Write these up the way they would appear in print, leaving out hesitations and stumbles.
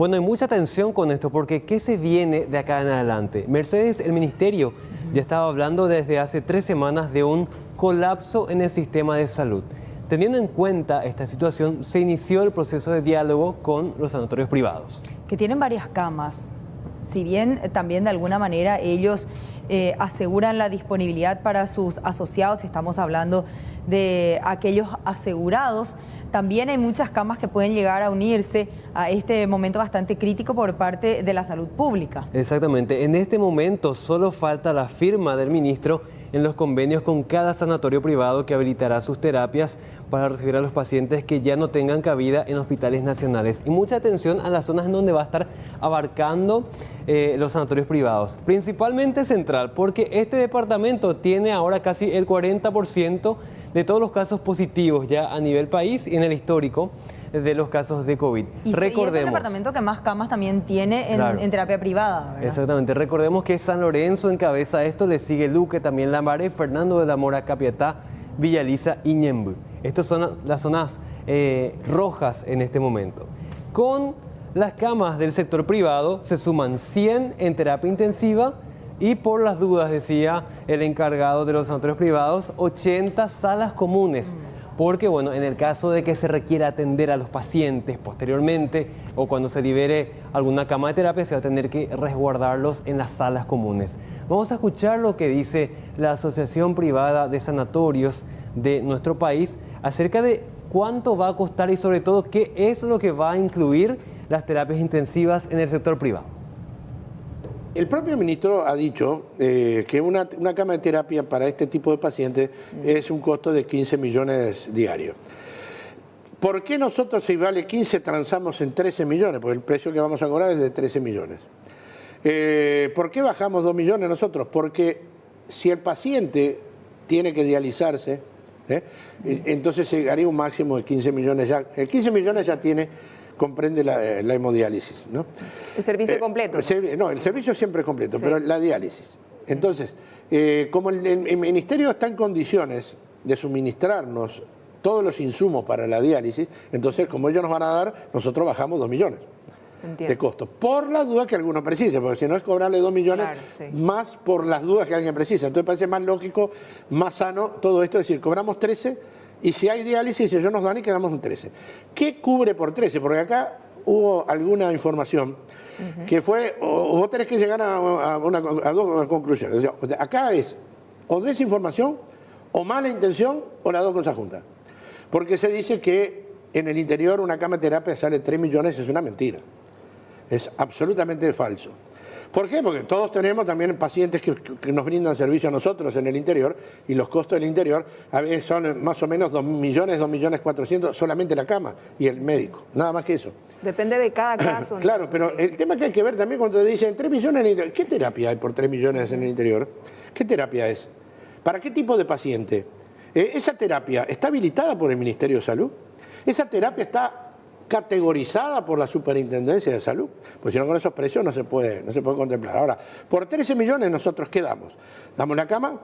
Bueno, hay mucha tensión con esto porque ¿qué se viene de acá en adelante? Mercedes, el ministerio ya estaba hablando desde hace 3 semanas de un colapso en el sistema de salud. Teniendo en cuenta esta situación, se inició el proceso de diálogo con los sanatorios privados. Que tienen varias camas. Si bien también de alguna manera ellos aseguran la disponibilidad para sus asociados, estamos hablando de aquellos asegurados, también hay muchas camas que pueden llegar a unirse a este momento bastante crítico por parte de la salud pública. Exactamente. En este momento solo falta la firma del ministro en los convenios con cada sanatorio privado que habilitará sus terapias para recibir a los pacientes que ya no tengan cabida en hospitales nacionales. Y mucha atención a las zonas en donde va a estar abarcando los sanatorios privados. Principalmente Central, porque este departamento tiene ahora casi el 40% de todos los casos positivos ya a nivel país y en el histórico de los casos de COVID. Recordemos, y es el departamento que más camas también tiene en terapia privada, ¿verdad? Exactamente. Recordemos que San Lorenzo encabeza esto, le sigue Luque, también Lambaré, Fernando de la Mora, Capiatá, Villaliza y Ñemby. Estas son las zonas rojas en este momento. Con las camas del sector privado se suman 100 en terapia intensiva y por las dudas, decía el encargado de los sanatorios privados, 80 salas comunes. Porque, bueno, en el caso de que se requiera atender a los pacientes posteriormente o cuando se libere alguna cama de terapia, se va a tener que resguardarlos en las salas comunes. Vamos a escuchar lo que dice la Asociación Privada de Sanatorios de nuestro país acerca de cuánto va a costar y sobre todo qué es lo que va a incluir las terapias intensivas en el sector privado. El propio ministro ha dicho que una cama de terapia para este tipo de pacientes es un costo de 15 millones diarios. ¿Por qué nosotros, si vale 15, transamos en 13 millones? Porque el precio que vamos a cobrar es de 13 millones. ¿Por qué bajamos 2 millones nosotros? Porque si el paciente tiene que dializarse, entonces se haría un máximo de 15 millones ya. El 15 millones ya comprende la hemodiálisis, ¿no? ¿El servicio completo? No, el servicio siempre es completo, sí, pero la diálisis. Entonces, como el ministerio está en condiciones de suministrarnos todos los insumos para la diálisis, entonces, como ellos nos van a dar, nosotros bajamos 2 millones. Entiendo. De costo. Por la duda que alguno precise, porque si no es cobrarle 2 millones, claro, sí, más por las dudas que alguien precisa. Entonces parece más lógico, más sano todo esto, es decir, cobramos 13 y si hay diálisis ellos nos dan y quedamos en 13. ¿Qué cubre por 13? Porque acá hubo alguna información que fue, o vos tenés que llegar a dos conclusiones. O sea, acá es o desinformación, o mala intención, o las dos cosas juntas. Porque se dice que en el interior una cama de terapia sale 3 millones, es una mentira. Es absolutamente falso. ¿Por qué? Porque todos tenemos también pacientes que nos brindan servicio a nosotros en el interior y los costos del interior a veces son más o menos 2 millones, 2 millones 400 solamente la cama y el médico, nada más que eso. Depende de cada caso. Claro, pero el tema que hay que ver también cuando dicen 3 millones en el interior, ¿qué terapia hay por 3 millones en el interior? ¿Qué terapia es? ¿Para qué tipo de paciente? ¿Esa terapia está habilitada por el Ministerio de Salud? ¿Esa terapia está categorizada por la Superintendencia de Salud? Pues si no, con esos precios no se puede contemplar. Ahora, por 13 millones nosotros, ¿qué damos? Damos la cama,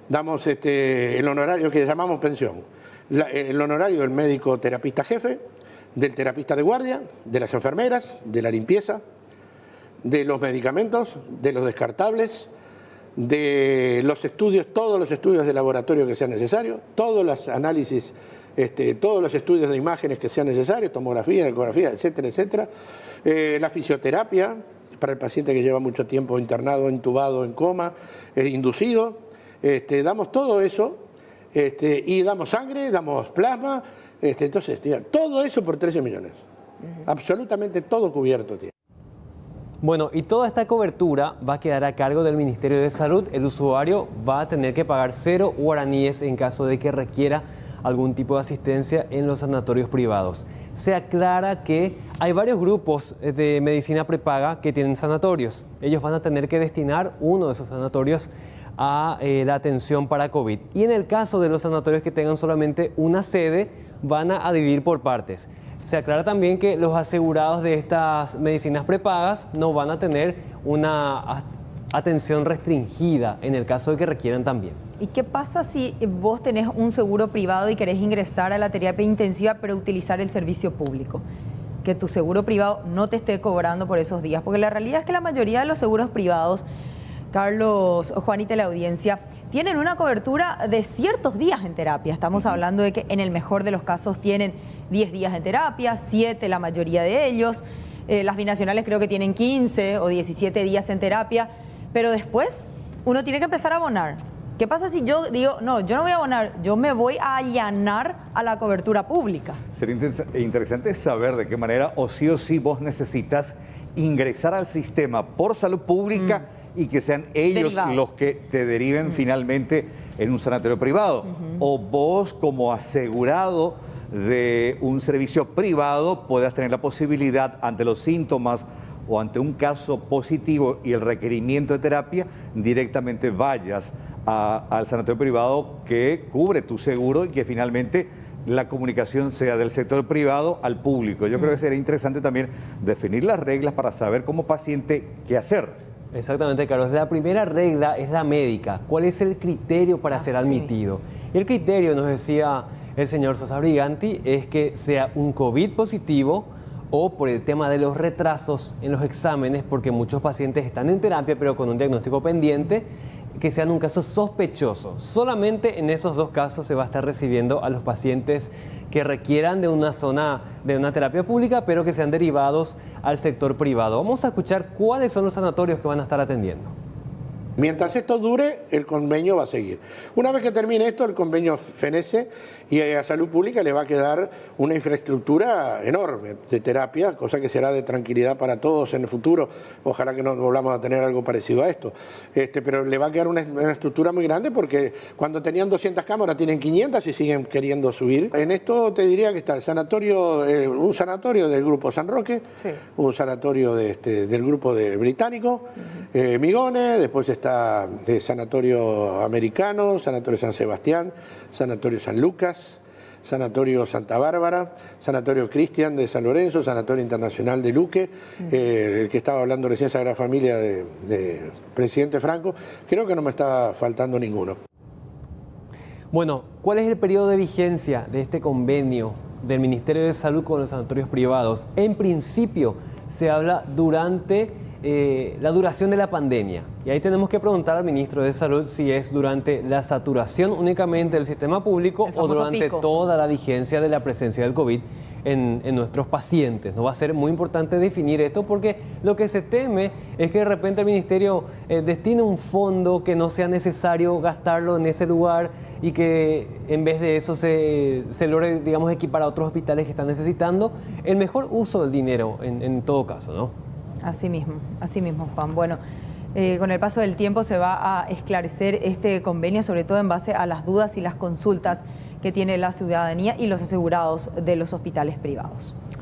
damos el honorario que llamamos pensión, el honorario del médico terapista jefe, del terapista de guardia, de las enfermeras, de la limpieza, de los medicamentos, de los descartables, de los estudios, todos los estudios de laboratorio que sean necesarios, todos los análisis, todos los estudios de imágenes que sean necesarios, tomografía, ecografía, etcétera, etcétera. La fisioterapia para el paciente que lleva mucho tiempo internado, intubado, en coma, inducido. Damos todo eso y damos sangre, damos plasma. Entonces, todo eso por 13 millones. Absolutamente todo cubierto tiene. Bueno, y toda esta cobertura va a quedar a cargo del Ministerio de Salud. El usuario va a tener que pagar 0 guaraníes en caso de que requiera algún tipo de asistencia en los sanatorios privados. Se aclara que hay varios grupos de medicina prepaga que tienen sanatorios. Ellos van a tener que destinar uno de esos sanatorios a la atención para COVID. Y en el caso de los sanatorios que tengan solamente una sede, van a dividir por partes. Se aclara también que los asegurados de estas medicinas prepagas no van a tener una atención restringida en el caso de que requieran también. ¿Y qué pasa si vos tenés un seguro privado y querés ingresar a la terapia intensiva pero utilizar el servicio público? que tu seguro privado no te esté cobrando por esos días, porque la realidad es que la mayoría de los seguros privados, Carlos, Juanita y la audiencia, tienen una cobertura de ciertos días en terapia. Estamos hablando de que en el mejor de los casos tienen 10 días en terapia, 7 la mayoría de ellos. Las binacionales creo que tienen 15 o 17 días en terapia, pero después uno tiene que empezar a abonar. ¿Qué pasa si yo digo, no, yo no voy a abonar, yo me voy a allanar a la cobertura pública? Sería interesante saber de qué manera o sí vos necesitas ingresar al sistema por salud pública y que sean ellos Derivados. los que te deriven finalmente en un sanatorio privado. O vos como asegurado de un servicio privado puedas tener la posibilidad ante los síntomas o ante un caso positivo y el requerimiento de terapia, directamente vayas al sanatorio privado que cubre tu seguro y que finalmente la comunicación sea del sector privado al público. Yo creo que sería interesante también definir las reglas para saber como paciente qué hacer. Exactamente, Carlos. La primera regla es la médica. ¿Cuál es el criterio para ser admitido? Y el criterio, nos decía el señor Sosa Briganti, es que sea un COVID positivo o por el tema de los retrasos en los exámenes, porque muchos pacientes están en terapia pero con un diagnóstico pendiente, que sean un caso sospechoso. Solamente en esos dos casos se va a estar recibiendo a los pacientes que requieran de una zona, de una terapia pública, pero que sean derivados al sector privado. Vamos a escuchar cuáles son los sanatorios que van a estar atendiendo. Mientras esto dure, el convenio va a seguir. Una vez que termine esto, el convenio fenece y a Salud Pública le va a quedar una infraestructura enorme de terapia, cosa que será de tranquilidad para todos en el futuro. Ojalá que no volvamos a tener algo parecido a esto. Pero le va a quedar una estructura muy grande porque cuando tenían 200 cámaras tienen 500 y siguen queriendo subir. En esto te diría que está el sanatorio, un sanatorio del Grupo San Roque, Sí. un sanatorio del Grupo Británico, Migones, después está de Sanatorio Americano, Sanatorio San Sebastián, Sanatorio San Lucas, Sanatorio Santa Bárbara, Sanatorio Cristian de San Lorenzo, Sanatorio Internacional de Luque, el que estaba hablando recién, Sagrada Familia de Presidente Franco. Creo que no me está faltando ninguno. Bueno, ¿cuál es el periodo de vigencia de este convenio del Ministerio de Salud con los sanatorios privados? En principio se habla durante la duración de la pandemia. Y ahí tenemos que preguntar al ministro de Salud si es durante la saturación únicamente del sistema público o durante pico. toda la vigencia de la presencia del COVID en nuestros pacientes. No va a ser muy importante definir esto porque lo que se teme es que de repente el ministerio destine un fondo que no sea necesario gastarlo en ese lugar y que en vez de eso se logre, digamos, equipar a otros hospitales que están necesitando el mejor uso del dinero en todo caso, ¿no? Así mismo, Juan. Bueno, con el paso del tiempo se va a esclarecer este convenio, sobre todo en base a las dudas y las consultas que tiene la ciudadanía y los asegurados de los hospitales privados.